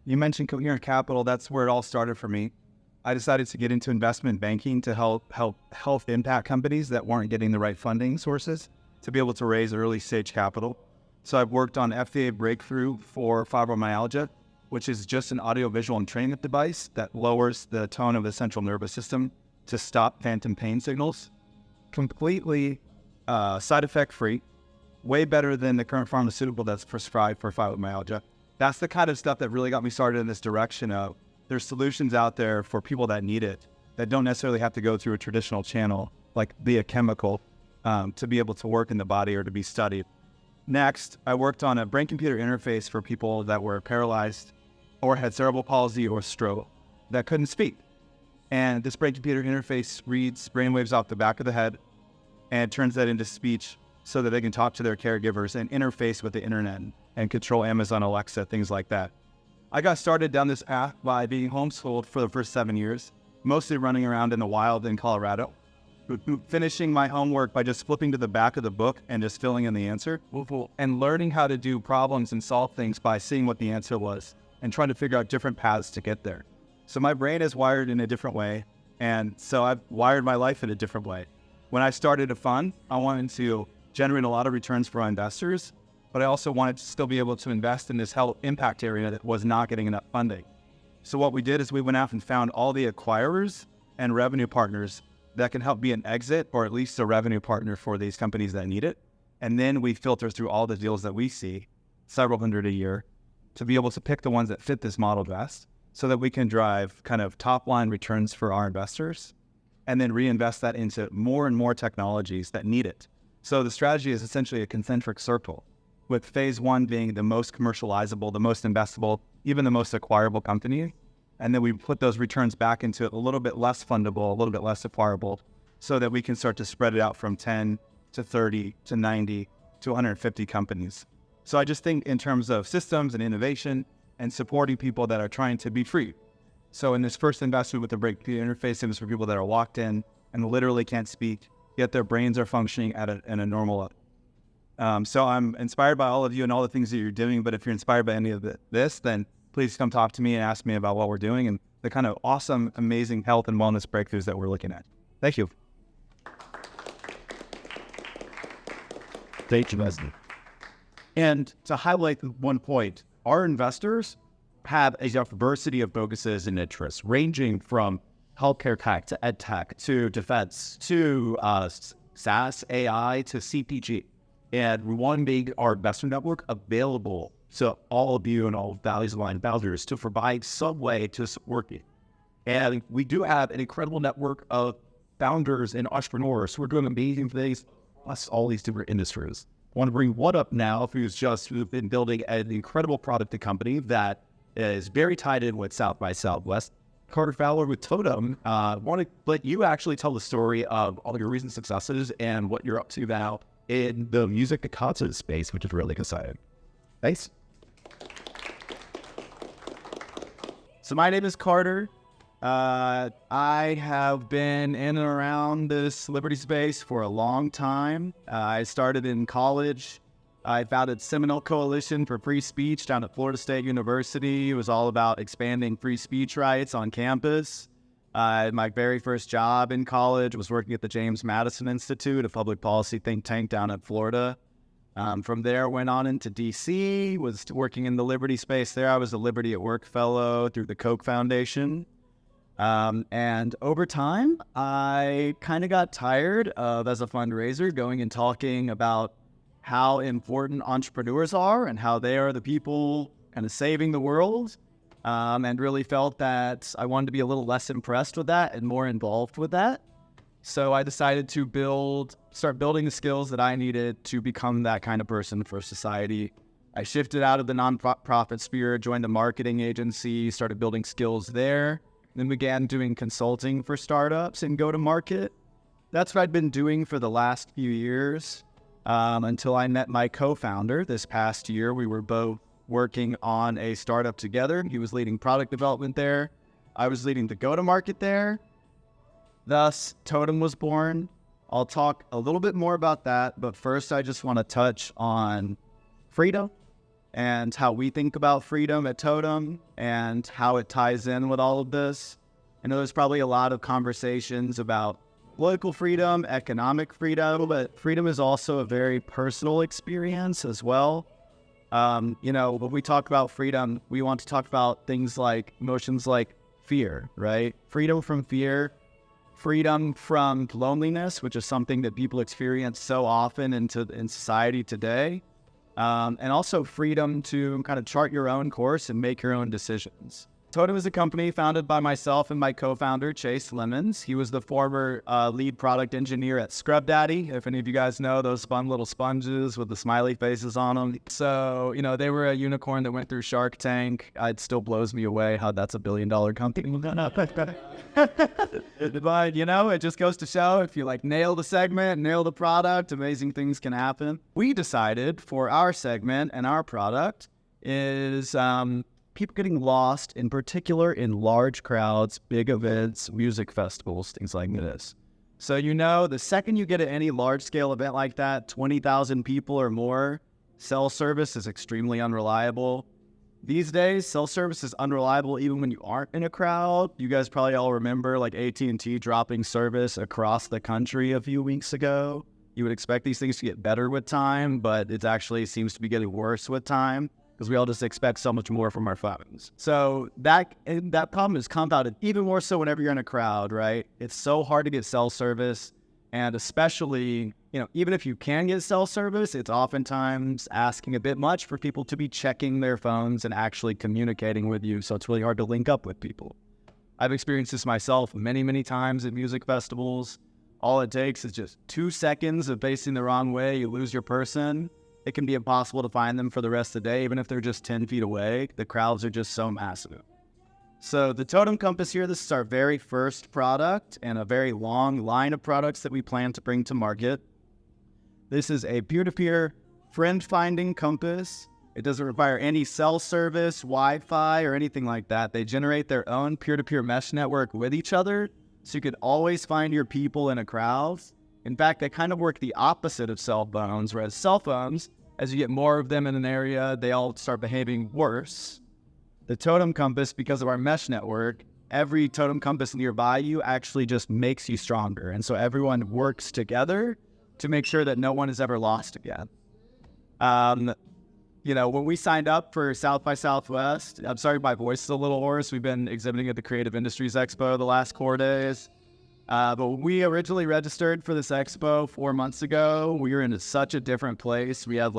You mentioned Coherent Capital. That's where it all started for me. I decided to get into investment banking to help health impact companies that weren't getting the right funding sources to be able to raise early stage capital. So I've worked on FDA breakthrough for fibromyalgia, which is just an audiovisual entrainment device that lowers the tone of the central nervous system to stop phantom pain signals. Completely side effect free, way better than the current pharmaceutical that's prescribed for fibromyalgia. That's the kind of stuff that really got me started in this direction of there's solutions out there for people that need it, that don't necessarily have to go through a traditional channel, like via chemical, to be able to work in the body or to be studied. Next, I worked on a brain-computer interface for people that were paralyzed or had cerebral palsy or stroke that couldn't speak. And this brain-computer interface reads brainwaves off the back of the head and turns that into speech so that they can talk to their caregivers and interface with the internet and control Amazon Alexa, things like that. I got started down this path by being homeschooled for the first 7 years, mostly running around in the wild in Colorado, finishing my homework by just flipping to the back of the book and just filling in the answer, and learning how to do problems and solve things by seeing what the answer was and trying to figure out different paths to get there. So my brain is wired in a different way, and so I've wired my life in a different way. When I started a fund, I wanted to generate a lot of returns for our investors, but I also wanted to still be able to invest in this health impact area that was not getting enough funding. So what we did is we went out and found all the acquirers and revenue partners that can help be an exit or at least a revenue partner for these companies that need it. And then we filter through all the deals that we see, several hundred a year, to be able to pick the ones that fit this model best so that we can drive kind of top line returns for our investors and then reinvest that into more and more technologies that need it. So the strategy is essentially a concentric circle, with phase one being the most commercializable, the most investable, even the most acquirable company. And then we put those returns back into a little bit less fundable, a little bit less acquirable, so that we can start to spread it out from 10 to 30 to 90 to 150 companies. So I just think in terms of systems and innovation and supporting people that are trying to be free. So in this first investment with the breakthrough interface, it was for people that are locked in and literally can't speak, yet their brains are functioning at a normal level. So I'm inspired by all of you and all the things that you're doing, but if you're inspired by any of this, then please come talk to me and ask me about what we're doing and the kind of awesome, amazing health and wellness breakthroughs that we're looking at. Thank you. Thank you, Wesley. And to highlight one point, our investors have a diversity of focuses and interests, ranging from healthcare tech to EdTech to defense to SaaS, AI to CPG. And we want to make our investment network available to all of you and all values-aligned founders to provide some way to support you. And we do have an incredible network of founders and entrepreneurs who are doing amazing things across all these different industries. I want to bring one up now who's been building an incredible product and company that is very tied in with South by Southwest. Carter Fowler with Totem. I want to let you actually tell the story of all your recent successes and what you're up to now in the music and concert space, which is really exciting. Thanks. So my name is Carter. I have been in and around this celebrity space for a long time. I started in college. I founded Seminole Coalition for Free Speech down at Florida State University. It was all about expanding free speech rights on campus. My very first job in college was working at the James Madison Institute, a public policy think tank down in Florida. From there, went on into DC, was working in the Liberty space there. I was a Liberty at Work fellow through the Koch Foundation. And over time, I kind of got tired of, as a fundraiser, going and talking about how important entrepreneurs are and how they are the people kind of saving the world. And really felt that I wanted to be a little less impressed with that and more involved with that. So I decided to start building the skills that I needed to become that kind of person for society. I shifted out of the nonprofit sphere, joined a marketing agency, started building skills there, then began doing consulting for startups and go-to-market. That's what I'd been doing for the last few years until I met my co-founder this past year. We were both working on a startup together. He was leading product development there. I was leading the go-to-market there. Thus, Totem was born. I'll talk a little bit more about that, but first I just want to touch on freedom and how we think about freedom at Totem and how it ties in with all of this. I know there's probably a lot of conversations about political freedom, economic freedom, but freedom is also a very personal experience as well. When we talk about freedom, we want to talk about things like emotions like fear, right? Freedom from fear, freedom from loneliness, which is something that people experience so often in society today. And also freedom to kind of chart your own course and make your own decisions. Totem is a company founded by myself and my co-founder, Chase Lemons. He was the former lead product engineer at Scrub Daddy, if any of you guys know those fun little sponges with the smiley faces on them. So, they were a unicorn that went through Shark Tank. It still blows me away how that's $1 billion company. But, it just goes to show if you nail the segment, nail the product, amazing things can happen. We decided for our segment and our product is people getting lost, in particular in large crowds, big events, music festivals, things like this. So the second you get at any large-scale event like that, 20,000 people or more, cell service is extremely unreliable. These days, cell service is unreliable even when you aren't in a crowd. You guys probably all remember AT&T dropping service across the country a few weeks ago. You would expect these things to get better with time, but it actually seems to be getting worse with time, because we all just expect so much more from our phones. So that problem is compounded even more so whenever you're in a crowd, right? It's so hard to get cell service, and especially, even if you can get cell service, it's oftentimes asking a bit much for people to be checking their phones and actually communicating with you, so it's really hard to link up with people. I've experienced this myself many, many times at music festivals. All it takes is just 2 seconds of facing the wrong way, you lose your person. It can be impossible to find them for the rest of the day, even if they're just 10 feet away. The crowds are just so massive. So the Totem Compass here, this is our very first product and a very long line of products that we plan to bring to market. This is a peer-to-peer friend-finding compass. It doesn't require any cell service, Wi-Fi, or anything like that. They generate their own peer-to-peer mesh network with each other, so you could always find your people in a crowd. In fact, they kind of work the opposite of cell phones, whereas cell phones, as you get more of them in an area, they all start behaving worse. The Totem Compass, because of our mesh network, every Totem Compass nearby you actually just makes you stronger. And so everyone works together to make sure that no one is ever lost again. When we signed up for South by Southwest, I'm sorry my voice is a little hoarse. We've been exhibiting at the Creative Industries Expo the last 4 days. But when we originally registered for this expo 4 months ago, we were in such a different place. We had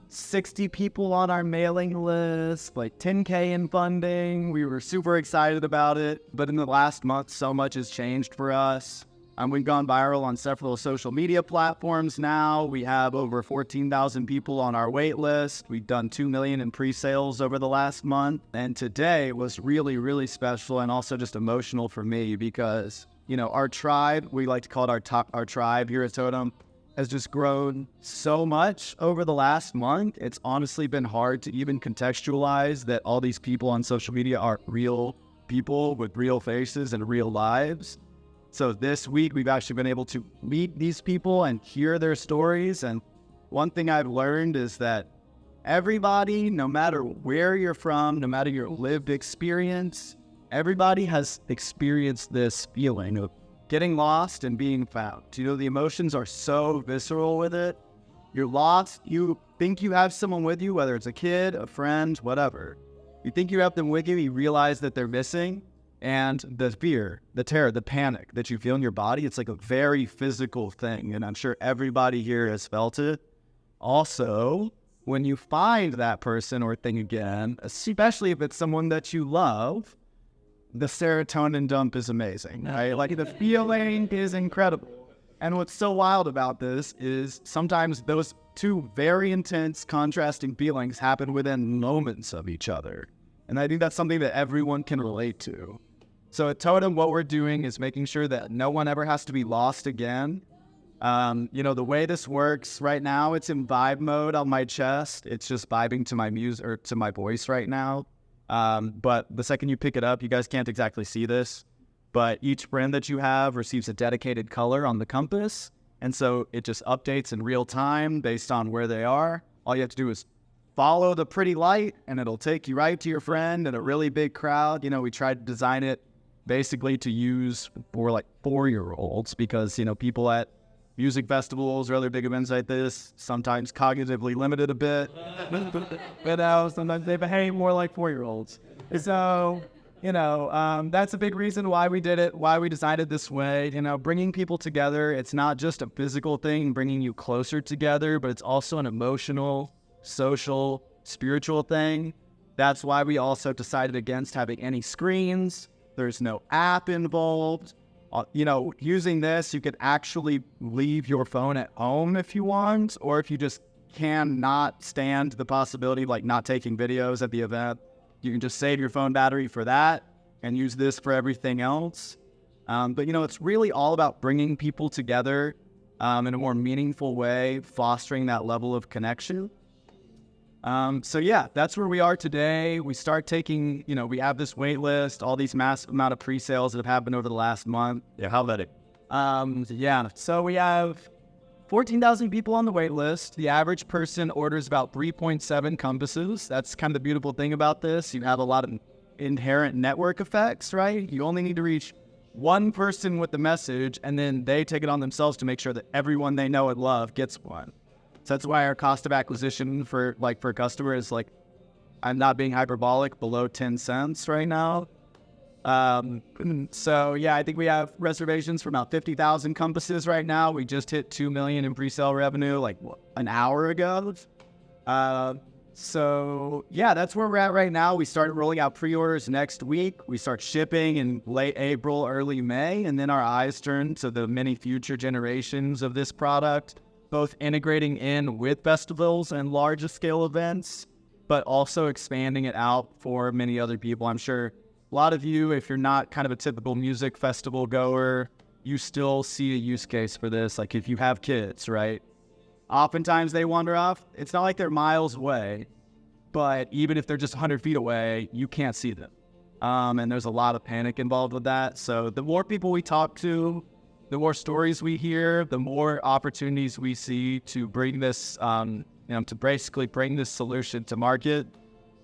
60 people on our mailing list, $10K in funding. We were super excited about it. But in the last month, so much has changed for us. We've gone viral on several social media platforms now. We have over 14,000 people on our wait list. We've done 2 million in pre-sales over the last month. And today was really, really special and also just emotional for me because our tribe, we like to call it our tribe here at Totem, has just grown so much over the last month. It's honestly been hard to even contextualize that all these people on social media are real people with real faces and real lives. So this week, we've actually been able to meet these people and hear their stories. And one thing I've learned is that everybody, no matter where you're from, no matter your lived experience, everybody has experienced this feeling of getting lost and being found. The emotions are so visceral with it. You're lost. You think you have someone with you, whether it's a kid, a friend, whatever. You think you have them with you, you realize that they're missing. And the fear, the terror, the panic that you feel in your body, it's a very physical thing. And I'm sure everybody here has felt it. Also, when you find that person or thing again, especially if it's someone that you love, the serotonin dump is amazing, right? The feeling is incredible. And what's so wild about this is sometimes those two very intense, contrasting feelings happen within moments of each other. And I think that's something that everyone can relate to. So at Totem, what we're doing is making sure that no one ever has to be lost again. The way this works right now, it's in vibe mode on my chest. It's just vibing to my music or to my voice right now. But the second you pick it up, you guys can't exactly see this, but each friend that you have receives a dedicated color on the compass. And so it just updates in real time based on where they are. All you have to do is follow the pretty light and it'll take you right to your friend in a really big crowd. You know, we tried to design it basically to use for like 4-year-olds because, you know, people at music festivals or other big events like this sometimes cognitively limited a bit. But sometimes they behave more like 4-year-olds. So, you know, that's a big reason why we did it, why we designed it this way. You know, bringing people together, it's not just a physical thing, bringing you closer together, but it's also an emotional, social, spiritual thing. That's why we also decided against having any screens. There's no app involved. You know, using this, you could actually leave your phone at home if you want, or if you just cannot stand the possibility of like not taking videos at the event, you can just save your phone battery for that and use this for everything else. But, you know, it's really all about bringing people together in a more meaningful way, fostering that level of connection. So yeah, that's where we are today. We start taking, you know, we have this wait list, all these massive amount of pre-sales that have happened over the last month. Yeah, how about it? Yeah, so we have 14,000 people on the wait list. The average person orders about 3.7 compasses. That's kind of the beautiful thing about this. You have a lot of inherent network effects, right? You only need to reach one person with the message, and then they take it on themselves to make sure that everyone they know and love gets one. So that's why our cost of acquisition for a customer is like, I'm not being hyperbolic, below 10 cents right now. So yeah, I think we have reservations for about 50,000 compasses right now. We just hit 2 million in pre-sale revenue like an hour ago. So yeah, that's where we're at right now. We started rolling out pre-orders next week. We start shipping in late April, early May, and then our eyes turn to the many future generations of this product, both integrating in with festivals and larger scale events, but also expanding it out for many other people. I'm sure a lot of you, if you're not kind of a typical music festival goer, you still see a use case for this. Like if you have kids, right? Oftentimes they wander off. It's not like they're miles away, but even if they're just 100 feet away, you can't see them. And there's a lot of panic involved with that. So the more people we talk to, the more stories we hear, the more opportunities we see to bring this, to basically bring this solution to market.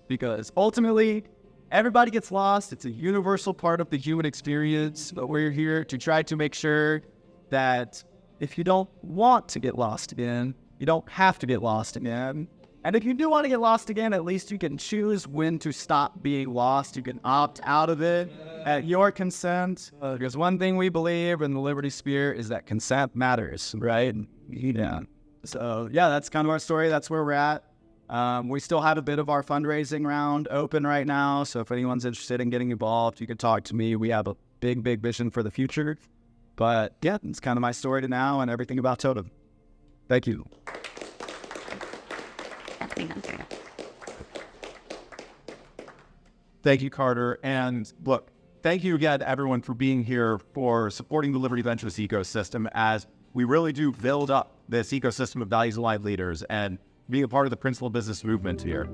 Because ultimately, everybody gets lost. It's a universal part of the human experience, but we're here to try to make sure that if you don't want to get lost again, you don't have to get lost again. And if you do want to get lost again, at least you can choose when to stop being lost. You can opt out of it at your consent. Because one thing we believe in the Liberty Sphere is that consent matters, right? Yeah. So yeah, that's kind of our story. That's where we're at. We still have a bit of our fundraising round open right now. So if anyone's interested in getting involved, you can talk to me. We have a big, big vision for the future. But yeah, it's kind of my story to now and everything about Totem. Thank you. Thank you, Carter. And look, thank you again to everyone for being here, for supporting the Liberty Ventures ecosystem as we really do build up this ecosystem of values-aligned leaders and being a part of the principal business movement here.